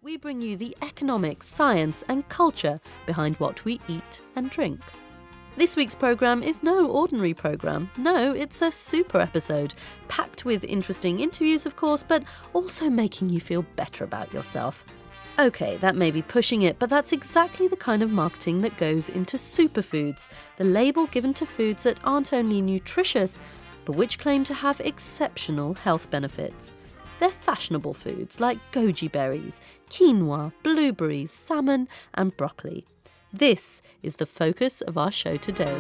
we bring you the economics, science and culture behind what we eat and drink. This week's programme is no ordinary programme. No, it's a super episode, packed with interesting interviews of course, but also making you feel better about yourself. OK, that may be pushing it, but that's exactly the kind of marketing that goes into superfoods, the label given to foods that aren't only nutritious, but which claim to have exceptional health benefits. They're fashionable foods like goji berries, quinoa, blueberries, salmon and broccoli. This is the focus of our show today.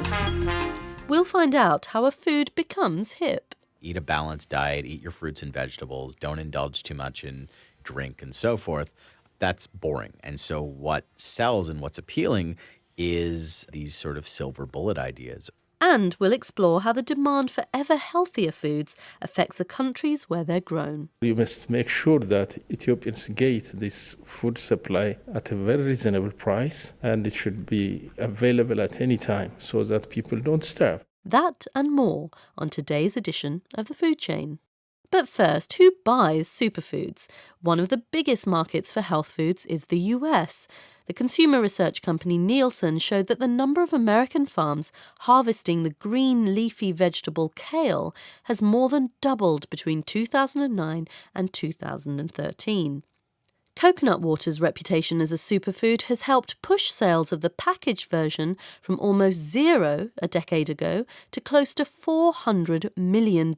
We'll find out how a food becomes hip. Eat a balanced diet, eat your fruits and vegetables, don't indulge too much in drink and so forth. That's boring. And so what sells and what's appealing is these sort of silver bullet ideas. And we'll explore how the demand for ever healthier foods affects the countries where they're grown. You must make sure that Ethiopians get this food supply at a very reasonable price, and it should be available at any time so that people don't starve. That and more on today's edition of The Food Chain. But first, who buys superfoods? One of the biggest markets for health foods is the US. The consumer research company Nielsen showed that the number of American farms harvesting the green leafy vegetable kale has more than doubled between 2009 and 2013. Coconut water's reputation as a superfood has helped push sales of the packaged version from almost zero a decade ago to close to $400 million,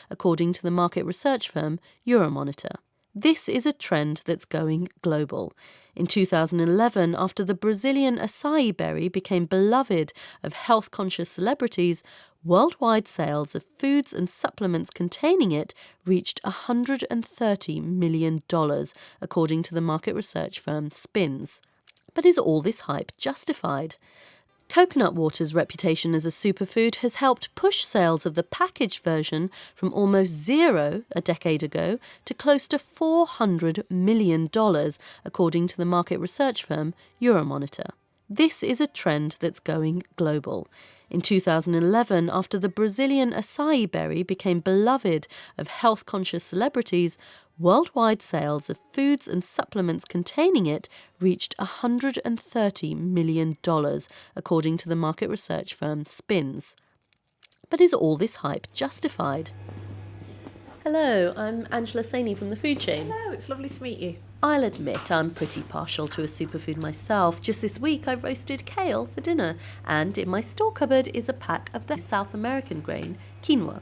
according to the market research firm Euromonitor. This is a trend that's going global. In 2011, after the Brazilian acai berry became beloved of health-conscious celebrities, worldwide sales of foods and supplements containing it reached $130 million, according to the market research firm Spins. But is all this hype justified? Coconut water's reputation as a superfood has helped push sales of the packaged version from almost zero a decade ago to close to $400 million, according to the market research firm Euromonitor. This is a trend that's going global. In 2011, after the Brazilian acai berry became beloved of health-conscious celebrities, worldwide sales of foods and supplements containing it reached $130 million, according to the market research firm Spins. But is all this hype justified? Hello, I'm Angela Saini from The Food Chain. Hello, it's lovely to meet you. I'll admit I'm pretty partial to a superfood myself. Just this week I roasted kale for dinner, and in my store cupboard is a pack of the South American grain, quinoa.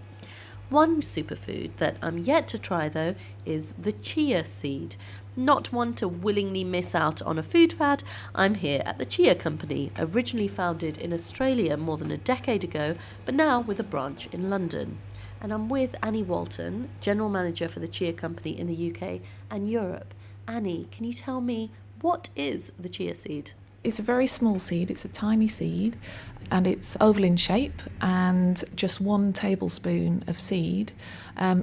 One superfood that I'm yet to try though is the chia seed. Not one to willingly miss out on a food fad, I'm here at the Chia Company, originally founded in Australia more than a decade ago, but now with a branch in London. And I'm with Annie Walton, General Manager for the Chia Company in the UK and Europe. Annie, can you tell me, what is the chia seed? It's a very small seed, it's a tiny seed, and it's oval in shape, and just 1 tablespoon of seed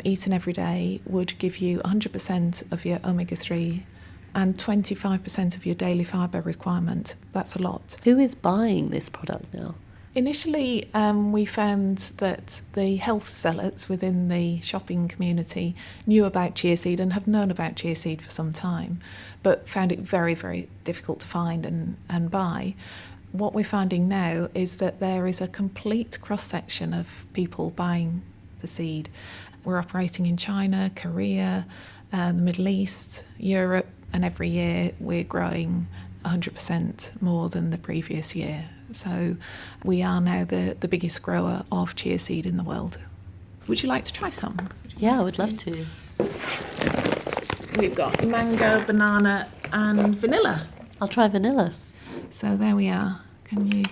eaten every day would give you 100% of your omega-3 and 25% of your daily fibre requirement. That's a lot. Who is buying this product now? Initially, we found that the health zealots within the shopping community knew about chia seed and have known about chia seed for some time, but found it very, very difficult to find and buy. What we're finding now is that there is a complete cross-section of people buying the seed. We're operating in China, Korea, the Middle East, Europe, and every year we're growing 100% more than the previous year. So we are now the biggest grower of chia seed in the world. Would you like to try some? Yeah, I would love to. We've got mango, banana and vanilla. I'll try vanilla. So there we are. Would you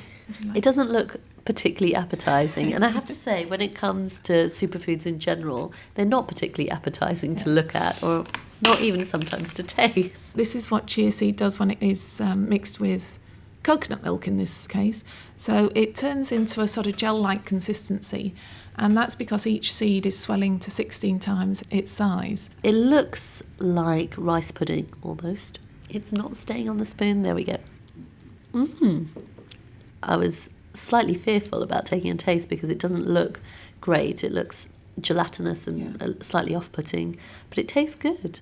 like It doesn't look particularly appetising, and I have to say, when it comes to superfoods in general, they're not particularly appetising to look at, or not even sometimes to taste. This is what chia seed does when it is mixed with coconut milk in this case. So it turns into a sort of gel-like consistency, and that's because each seed is swelling to 16 times its size. It looks like rice pudding almost. It's not staying on the spoon. There we go. I was slightly fearful about taking a taste because it doesn't look great. It looks gelatinous and slightly off-putting, but it tastes good.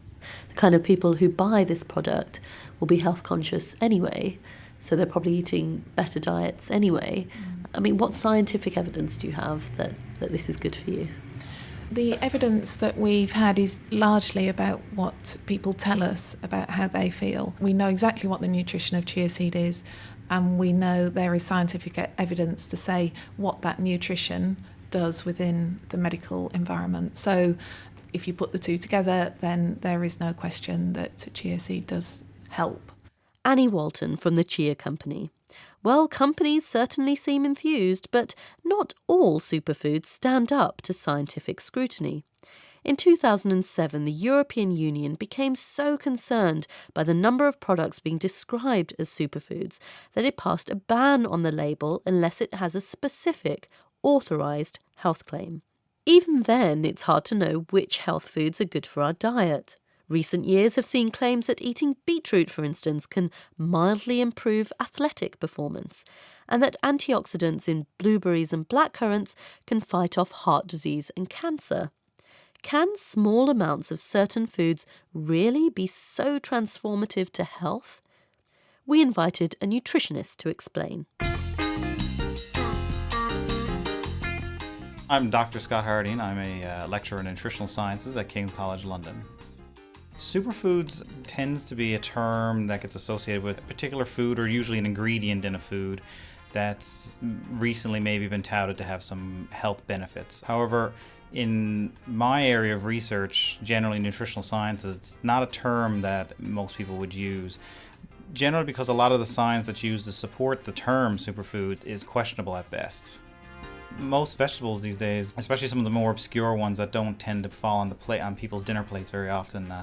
The kind of people who buy this product will be health conscious anyway, so they're probably eating better diets anyway. I mean, what scientific evidence do you have that this is good for you? The evidence that we've had is largely about what people tell us about how they feel. We know exactly what the nutrition of chia seed is, and we know there is scientific evidence to say what that nutrition does within the medical environment. So if you put the two together, then there is no question that chia seed does help. Annie Walton from the Chia Company. Well, companies certainly seem enthused, but not all superfoods stand up to scientific scrutiny. In 2007, the European Union became so concerned by the number of products being described as superfoods that it passed a ban on the label unless it has a specific, authorised health claim. Even then, it's hard to know which health foods are good for our diet. Recent years have seen claims that eating beetroot, for instance, can mildly improve athletic performance, and that antioxidants in blueberries and blackcurrants can fight off heart disease and cancer. Can small amounts of certain foods really be so transformative to health? We invited a nutritionist to explain. I'm Dr. Scott Harding. I'm a lecturer in nutritional sciences at King's College London. Superfoods tends to be a term that gets associated with a particular food, or usually an ingredient in a food, that's recently maybe been touted to have some health benefits. However, in my area of research, generally nutritional sciences, it's not a term that most people would use. Generally because a lot of the science that's used to support the term superfood is questionable at best. Most vegetables these days, especially some of the more obscure ones that don't tend to fall on people's dinner plates very often,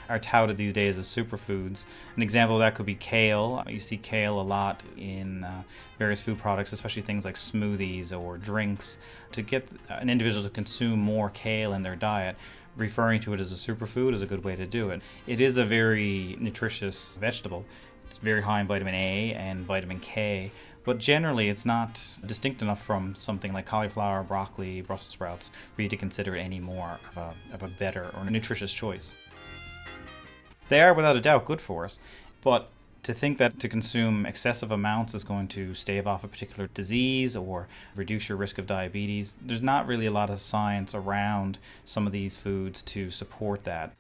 are touted these days as superfoods. An example of that could be kale. You see kale a lot in various food products, especially things like smoothies or drinks. To get an individual to consume more kale in their diet, referring to it as a superfood is a good way to do it. It is a very nutritious vegetable. It's very high in vitamin A and vitamin K, but generally it's not distinct enough from something like cauliflower, broccoli, Brussels sprouts for you to consider it any more of a better or nutritious choice. They are without a doubt good for us, but to think that to consume excessive amounts is going to stave off a particular disease or reduce your risk of diabetes, there's not really a lot of science around some of these foods to support that.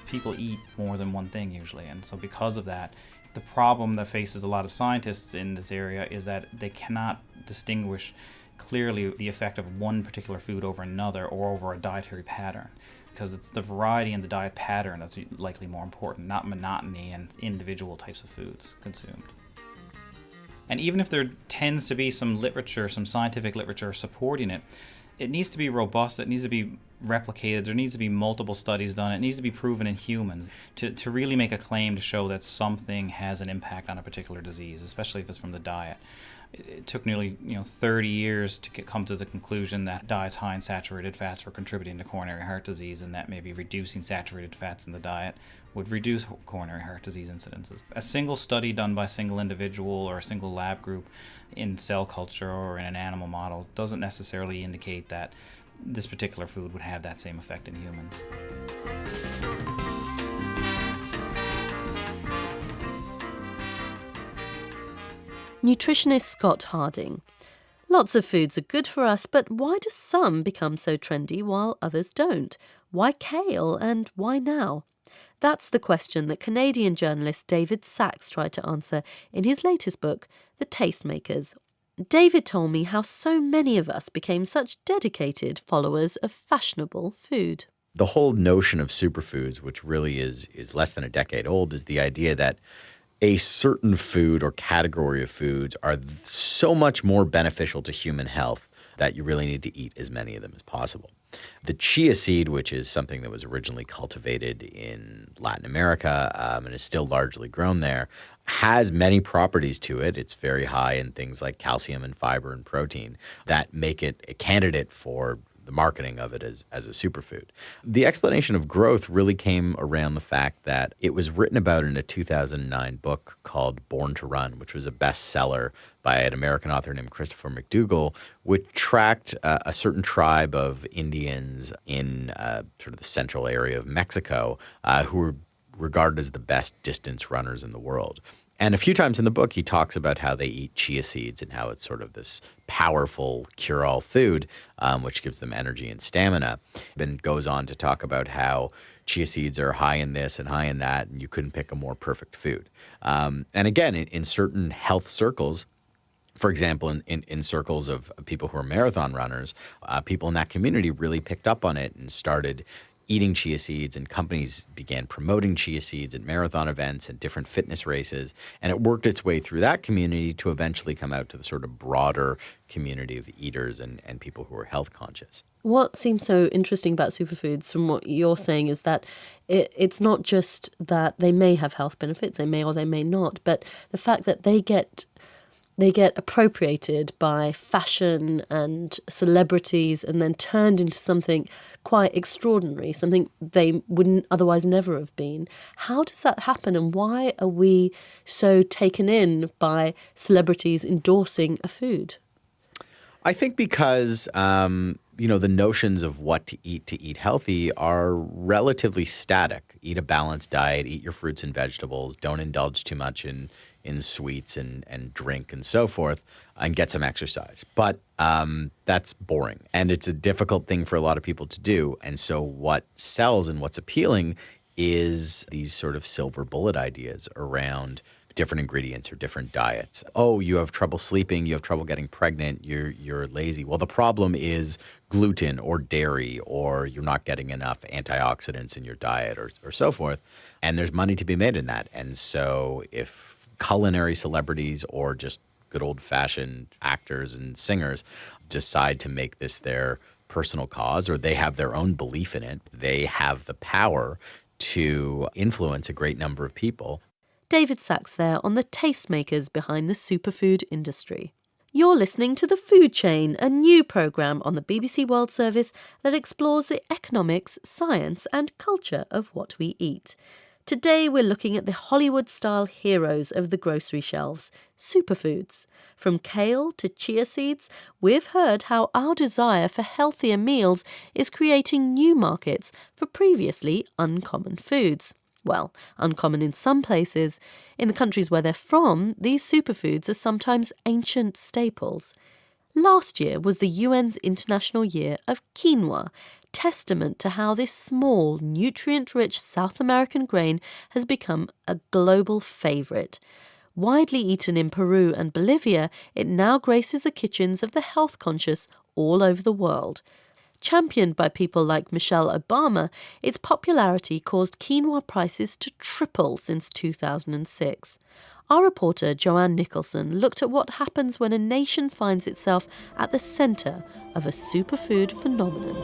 People eat more than one thing usually, and so because of that, the problem that faces a lot of scientists in this area is that they cannot distinguish clearly the effect of one particular food over another or over a dietary pattern, because it's the variety in the diet pattern that's likely more important, not monotony and individual types of foods consumed. And even if there tends to be some literature, some scientific literature supporting it, it needs to be robust, it needs to be replicated, there needs to be multiple studies done, it needs to be proven in humans to really make a claim to show that something has an impact on a particular disease, especially if it's from the diet. It took nearly 30 years to come to the conclusion that diets high in saturated fats were contributing to coronary heart disease, and that maybe reducing saturated fats in the diet would reduce coronary heart disease incidences. A single study done by a single individual or a single lab group in cell culture or in an animal model doesn't necessarily indicate that this particular food would have that same effect in humans. Nutritionist Scott Harding. Lots of foods are good for us, but why do some become so trendy while others don't? Why kale, and why now? That's the question that Canadian journalist David Sachs tried to answer in his latest book, The Tastemakers. David told me how so many of us became such dedicated followers of fashionable food. The whole notion of superfoods, which really is less than a decade old, is the idea that a certain food or category of foods are so much more beneficial to human health that you really need to eat as many of them as possible. The chia seed, which is something that was originally cultivated in Latin America and is still largely grown there, has many properties to it. It's very high in things like calcium and fiber and protein that make it a candidate for the marketing of it as a superfood. The explanation of growth really came around the fact that it was written about in a 2009 book called Born to Run, which was a bestseller by an American author named Christopher McDougall, which tracked a certain tribe of Indians in sort of the central area of Mexico who were regarded as the best distance runners in the world. And a few times in the book, he talks about how they eat chia seeds and how it's sort of this powerful cure-all food, which gives them energy and stamina. Then goes on to talk about how chia seeds are high in this and high in that, and you couldn't pick a more perfect food. And again, in certain health circles, for example, in circles of people who are marathon runners, people in that community really picked up on it and started eating chia seeds, and companies began promoting chia seeds at marathon events and different fitness races. And it worked its way through that community to eventually come out to the sort of broader community of eaters and people who are health conscious. What seems so interesting about superfoods from what you're saying is that it's not just that they may have health benefits, they may or they may not, but the fact that they get appropriated by fashion and celebrities and then turned into something quite extraordinary, something they wouldn't otherwise never have been. How does that happen, and why are we so taken in by celebrities endorsing a food? I think because the notions of what to eat healthy are relatively static. Eat a balanced diet, eat your fruits and vegetables, don't indulge too much in sweets and drink and so forth, and get some exercise. But that's boring, and it's a difficult thing for a lot of people to do. And so what sells and what's appealing is these sort of silver bullet ideas around different ingredients or different diets. Oh, you have trouble sleeping, you have trouble getting pregnant, you're lazy. Well, the problem is gluten or dairy, or you're not getting enough antioxidants in your diet or so forth. And there's money to be made in that. And so if culinary celebrities or just good old-fashioned actors and singers decide to make this their personal cause, or they have their own belief in it, they have the power to influence a great number of people. David Sachs there on the tastemakers behind the superfood industry. You're listening to The Food Chain, a new programme on the BBC World Service that explores the economics, science and culture of what we eat. Today we're looking at the Hollywood-style heroes of the grocery shelves, superfoods. From kale to chia seeds, we've heard how our desire for healthier meals is creating new markets for previously uncommon foods. Well, uncommon in some places. In the countries where they're from, these superfoods are sometimes ancient staples. Last year was the UN's International Year of Quinoa, testament to how this small, nutrient-rich South American grain has become a global favourite. Widely eaten in Peru and Bolivia, it now graces the kitchens of the health-conscious all over the world. Championed by people like Michelle Obama, its popularity caused quinoa prices to triple since 2006. Our reporter Joanne Nicholson looked at what happens when a nation finds itself at the centre of a superfood phenomenon.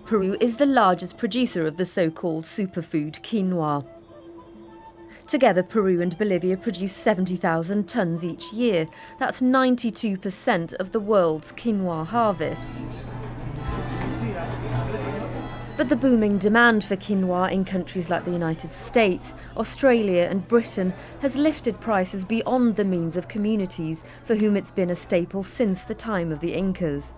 Peru is the largest producer of the so-called superfood quinoa. Together, Peru and Bolivia produce 70,000 tonnes each year. That's 92% of the world's quinoa harvest. But the booming demand for quinoa in countries like the United States, Australia and Britain has lifted prices beyond the means of communities for whom it's been a staple since the time of the Incas.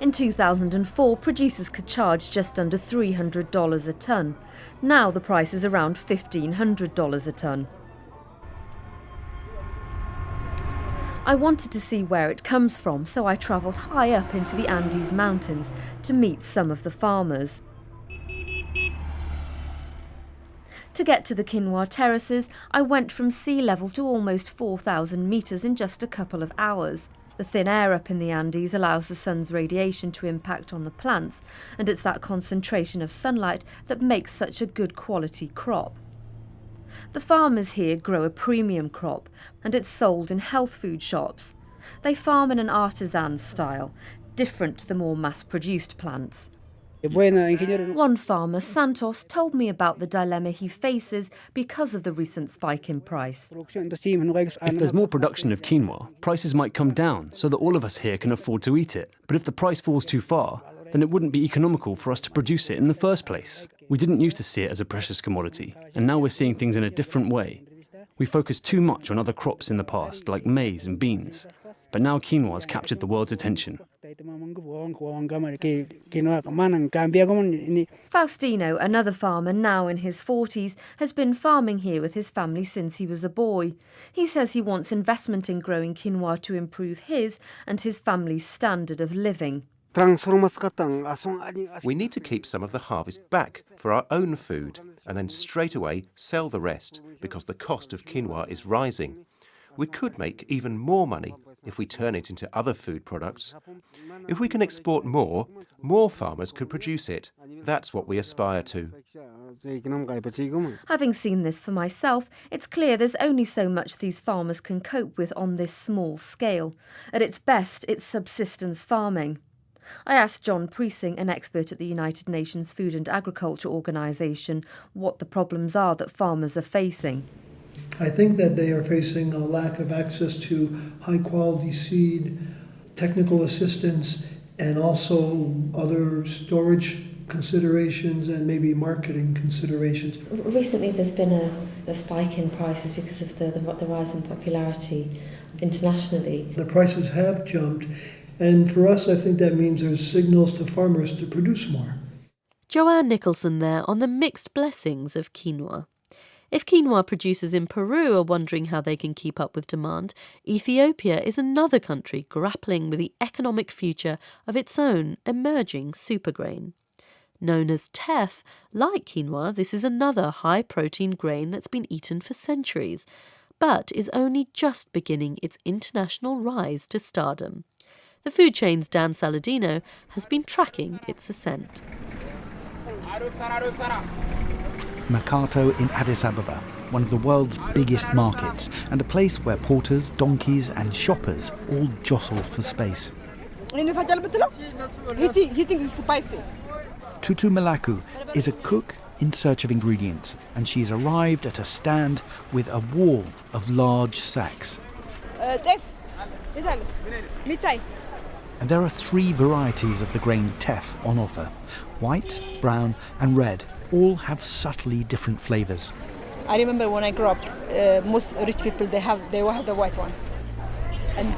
In 2004, producers could charge just under $300 a tonne. Now the price is around $1,500 a tonne. I wanted to see where it comes from, so I travelled high up into the Andes Mountains to meet some of the farmers. To get to the quinoa terraces, I went from sea level to almost 4,000 metres in just a couple of hours. The thin air up in the Andes allows the sun's radiation to impact on the plants, and it's that concentration of sunlight that makes such a good quality crop. The farmers here grow a premium crop, and it's sold in health food shops. They farm in an artisan style, different to the more mass-produced plants. One farmer, Santos, told me about the dilemma he faces because of the recent spike in price. If there's more production of quinoa, prices might come down so that all of us here can afford to eat it. But if the price falls too far, then it wouldn't be economical for us to produce it in the first place. We didn't used to see it as a precious commodity, and now we're seeing things in a different way. We focused too much on other crops in the past, like maize and beans. But now quinoa has captured the world's attention. Faustino, another farmer now in his 40s, has been farming here with his family since he was a boy. He says he wants investment in growing quinoa to improve his and his family's standard of living. We need to keep some of the harvest back for our own food and then straight away sell the rest because the cost of quinoa is rising. We could make even more money if we turn it into other food products. If we can export more farmers could produce it. That's what we aspire to. Having seen this for myself, it's clear there's only so much these farmers can cope with on this small scale. At its best, it's subsistence farming. I asked John Preissing, an expert at the United Nations Food and Agriculture Organization, what the problems are that farmers are facing. I think that they are facing a lack of access to high-quality seed, technical assistance, and also other storage considerations and maybe marketing considerations. Recently there's been a spike in prices because of the rise in popularity internationally. The prices have jumped, and for us I think that means there's signals to farmers to produce more. Joanne Nicholson there on the mixed blessings of quinoa. If quinoa producers in Peru are wondering how they can keep up with demand, Ethiopia is another country grappling with the economic future of its own emerging supergrain. Known as teff, like quinoa, this is another high-protein grain that's been eaten for centuries, but is only just beginning its international rise to stardom. The food chain's Dan Saladino has been tracking its ascent. Mercato in Addis Ababa, one of the world's biggest markets, and a place where porters, donkeys and shoppers all jostle for space. He thinks it's spicy. Tutu Malaku is a cook in search of ingredients, and she's arrived at a stand with a wall of large sacks. And there are 3 varieties of the grain teff on offer: white, brown and red. All have subtly different flavours. I remember when I grew up, most rich people they will have the white one, and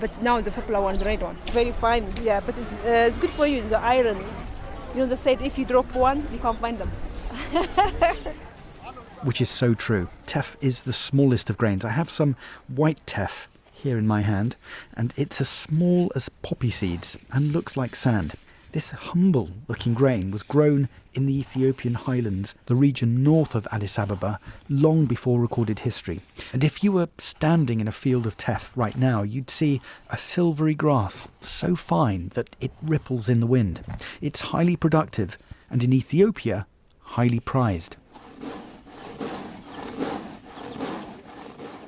but now the popular one is the red one. It's very fine, yeah, but it's good for you, the iron. You know, they said if you drop one, you can't find them. Which is so true. Teff is the smallest of grains. I have some white teff here in my hand, and it's as small as poppy seeds and looks like sand. This humble-looking grain was grown in the Ethiopian highlands, the region north of Addis Ababa, long before recorded history. And if you were standing in a field of teff right now, you'd see a silvery grass so fine that it ripples in the wind. It's highly productive and in Ethiopia, highly prized.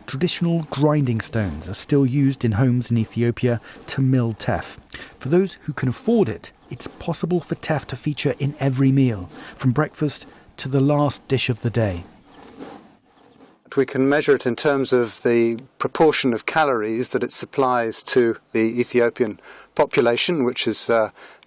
Traditional grinding stones are still used in homes in Ethiopia to mill teff. For those who can afford it, it's possible for teff to feature in every meal, from breakfast to the last dish of the day. We can measure it in terms of the proportion of calories that it supplies to the Ethiopian population, which is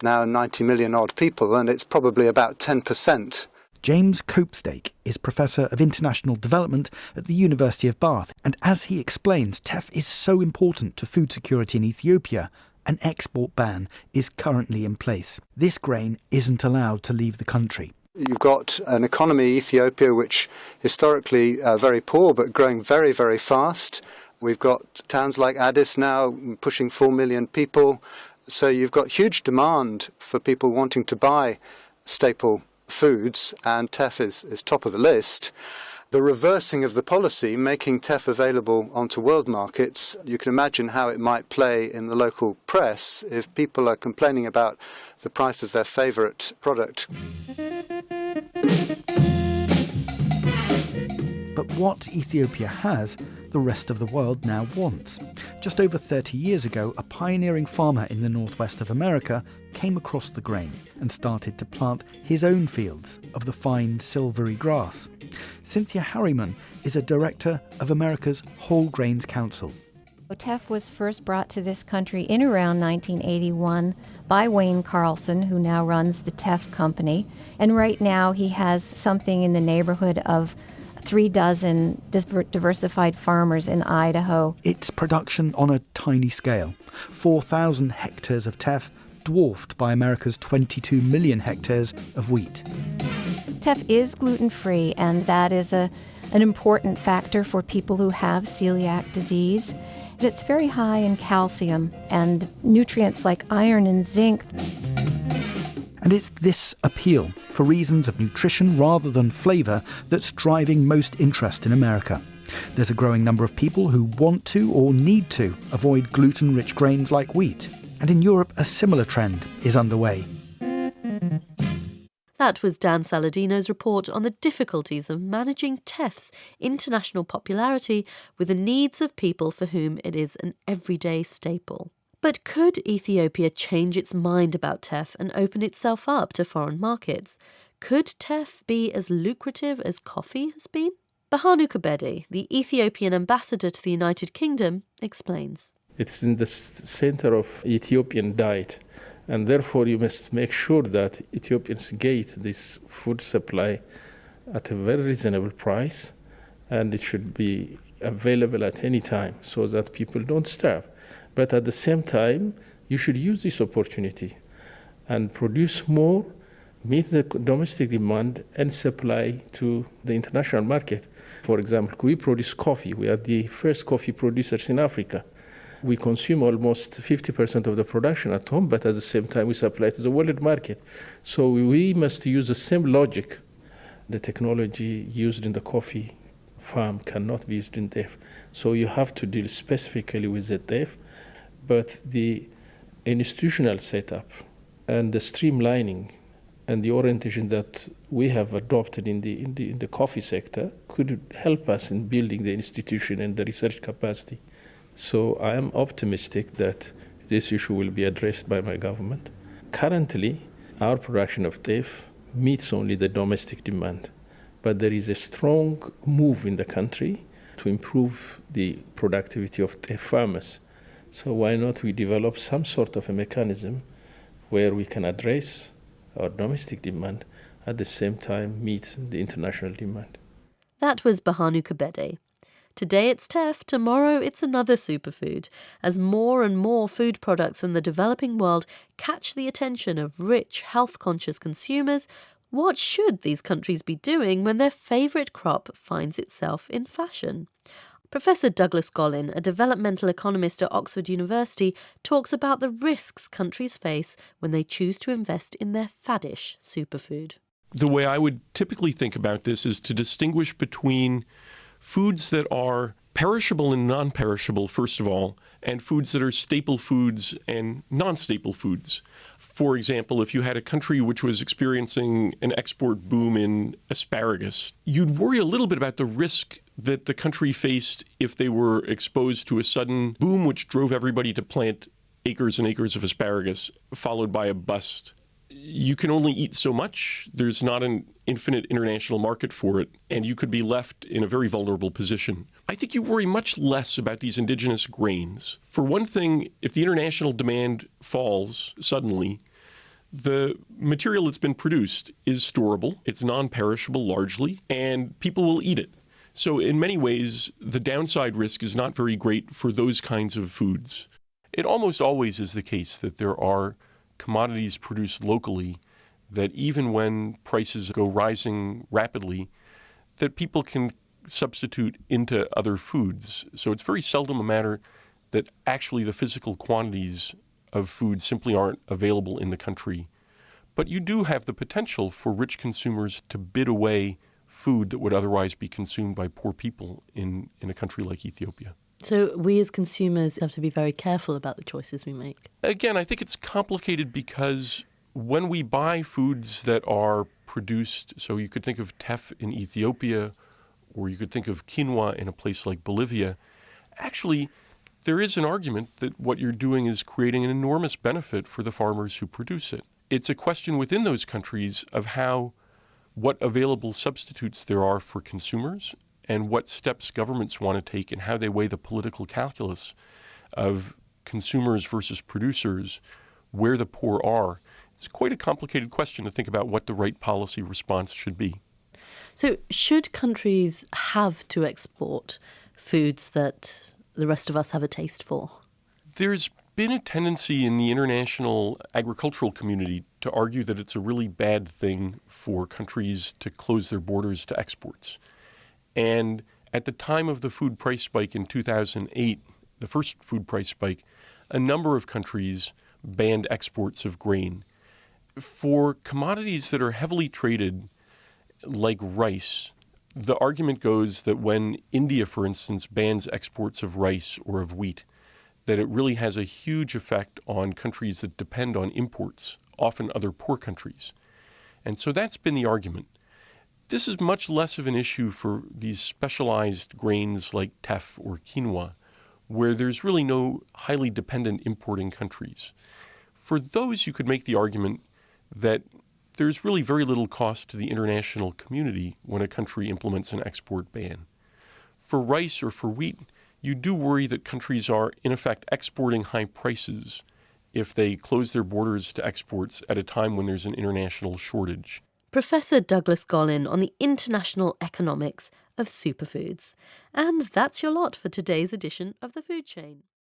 now 90 million odd people, and it's probably about 10%. James Copestake is Professor of International Development at the University of Bath, and as he explains, teff is so important to food security in Ethiopia, an export ban is currently in place. This grain isn't allowed to leave the country. You've got an economy, Ethiopia, which historically very poor but growing very, very fast. We've got towns like Addis now pushing 4 million people. So you've got huge demand for people wanting to buy staple foods, and teff is top of the list. The reversing of the policy, making teff available onto world markets, you can imagine how it might play in the local press if people are complaining about the price of their favourite product. But what Ethiopia has the rest of the world now wants. Just over 30 years ago, a pioneering farmer in the northwest of America came across the grain and started to plant his own fields of the fine silvery grass. Cynthia Harriman is a director of America's Whole Grains Council. Teff was first brought to this country in around 1981 by Wayne Carlson, who now runs the Teff Company. And right now he has something in the neighborhood of 36 diversified farmers in Idaho. It's production on a tiny scale. 4,000 hectares of teff, dwarfed by America's 22 million hectares of wheat. Teff is gluten-free, and that is an important factor for people who have celiac disease. It's very high in calcium and nutrients like iron and zinc. And it's this appeal, for reasons of nutrition rather than flavour, that's driving most interest in America. There's a growing number of people who want to or need to avoid gluten-rich grains like wheat. And in Europe, a similar trend is underway. That was Dan Saladino's report on the difficulties of managing teff's international popularity with the needs of people for whom it is an everyday staple. But could Ethiopia change its mind about teff and open itself up to foreign markets? Could teff be as lucrative as coffee has been? Bahanu Kabede, the Ethiopian ambassador to the United Kingdom, explains. It's in the center of Ethiopian diet. And therefore, you must make sure that Ethiopians get this food supply at a very reasonable price, and it should be available at any time so that people don't starve. But at the same time, you should use this opportunity and produce more, meet the domestic demand, and supply to the international market. For example, we produce coffee. We are the first coffee producers in Africa. We consume almost 50% of the production at home, but at the same time we supply to the world market. So we must use the same logic. The technology used in the coffee farm cannot be used in teff. So you have to deal specifically with the teff, but the institutional setup and the streamlining and the orientation that we have adopted in the coffee sector could help us in building the institution and the research capacity. So I am optimistic that this issue will be addressed by my government. Currently, our production of teff meets only the domestic demand, but there is a strong move in the country to improve the productivity of teff farmers. So why not we develop some sort of a mechanism where we can address our domestic demand at the same time meet the international demand. That was Bahanu Kabede. Today it's teff, tomorrow it's another superfood. As more and more food products from the developing world catch the attention of rich, health-conscious consumers, what should these countries be doing when their favourite crop finds itself in fashion? Professor Douglas Gollin, a developmental economist at Oxford University, talks about the risks countries face when they choose to invest in their faddish superfood. The way I would typically think about this is to distinguish between foods that are perishable and non-perishable, first of all, and foods that are staple foods and non-staple foods. For example, if you had a country which was experiencing an export boom in asparagus, you'd worry a little bit about the risk that the country faced if they were exposed to a sudden boom which drove everybody to plant acres and acres of asparagus, followed by a bust. You can only eat so much. There's not an infinite international market for it, and you could be left in a very vulnerable position. I think you worry much less about these indigenous grains. For one thing, if the international demand falls suddenly, the material that's been produced is storable, it's non-perishable largely, and people will eat it. So in many ways, the downside risk is not very great for those kinds of foods. It almost always is the case that there are commodities produced locally that even when prices go rising rapidly, that people can substitute into other foods. So it's very seldom a matter that actually the physical quantities of food simply aren't available in the country. But you do have the potential for rich consumers to bid away food that would otherwise be consumed by poor people in a country like Ethiopia. So we as consumers have to be very careful about the choices we make. Again, I think it's complicated because when we buy foods that are produced, so you could think of teff in Ethiopia or you could think of quinoa in a place like Bolivia, actually, there is an argument that what you're doing is creating an enormous benefit for the farmers who produce it. It's a question within those countries of what available substitutes there are for consumers and what steps governments want to take and how they weigh the political calculus of consumers versus producers, where the poor are. It's quite a complicated question to think about what the right policy response should be. So should countries have to export foods that the rest of us have a taste for? There's been a tendency in the international agricultural community to argue that it's a really bad thing for countries to close their borders to exports. And at the time of the food price spike in 2008, the first food price spike, a number of countries banned exports of grain. For commodities that are heavily traded, like rice, the argument goes that when India, for instance, bans exports of rice or of wheat, that it really has a huge effect on countries that depend on imports, often other poor countries. And so that's been the argument. This is much less of an issue for these specialized grains like teff or quinoa, where there's really no highly dependent importing countries. For those, you could make the argument that there's really very little cost to the international community when a country implements an export ban. For rice or for wheat, you do worry that countries are, in effect, exporting high prices if they close their borders to exports at a time when there's an international shortage. Professor Douglas Gollin on the international economics of superfoods. And that's your lot for today's edition of The Food Chain.